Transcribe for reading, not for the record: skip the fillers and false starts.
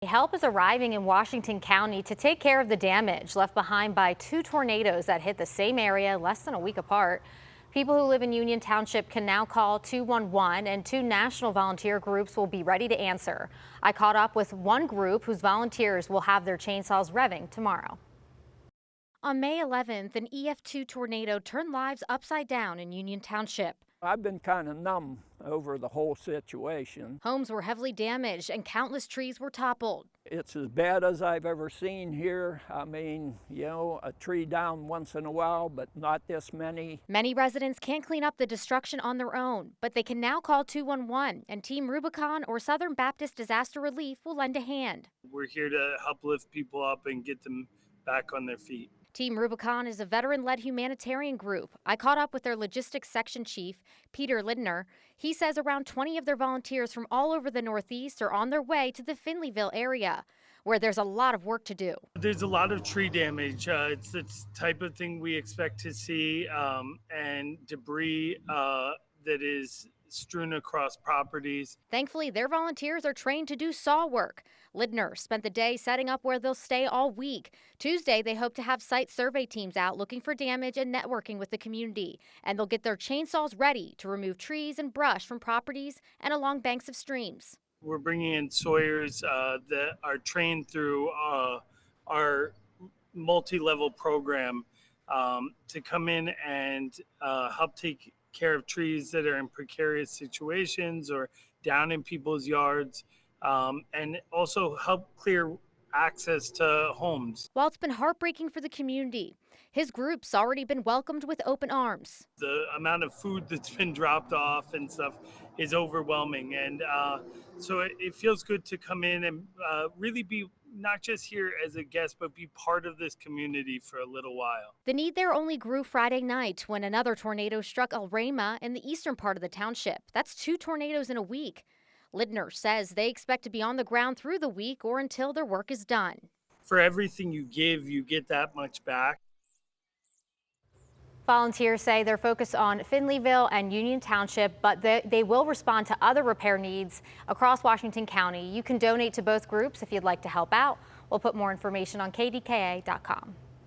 help is arriving in Washington County to take care of the damage left behind by two tornadoes that hit the same area less than a week apart. People who live in Union Township can now call 211 and two national volunteer groups will be ready to answer. I caught up with one group whose volunteers will have their chainsaws revving tomorrow. On May 11th, an EF2 tornado turned lives upside down in Union Township. I've been kind of numb over the whole situation. Homes were heavily damaged and countless trees were toppled. It's as bad as I've ever seen here. I mean, you know, a tree down once in a while, but not this many. Many residents can't clean up the destruction on their own, but they can now call 211 and Team Rubicon or Southern Baptist Disaster Relief will lend a hand. We're here to help lift people up and get them back on their feet. Team Rubicon is a veteran-led humanitarian group. I caught up with their logistics section chief, Peter Lindner. He says around 20 of their volunteers from all over the Northeast are on their way to the Finleyville area, where there's a lot of work to do. There's a lot of tree damage. It's the type of thing we expect to see, and debris that is strewn across properties. Thankfully, their volunteers are trained to do saw work. Lindner spent the day setting up where they'll stay all week. Tuesday, they hope to have site survey teams out looking for damage and networking with the community. And they'll get their chainsaws ready to remove trees and brush from properties and along banks of streams. We're bringing in sawyers that are trained through our multi-level program to come in and help take care of trees that are in precarious situations or down in people's yards, and also help clear access to homes. While it's been heartbreaking for the community, his group's already been welcomed with open arms. The amount of food that's been dropped off and stuff is overwhelming, and so it feels good to come in and really be not just here as a guest, but be part of this community for a little while. The need there only grew Friday night when another tornado struck El Reyma in the eastern part of the township. That's two tornadoes in a week. Lindner says they expect to be on the ground through the week or until their work is done. For everything you give, you get that much back. Volunteers say they're focused on Finleyville and Union Township, but they will respond to other repair needs across Washington County. You can donate to both groups if you'd like to help out. We'll put more information on KDKA.com.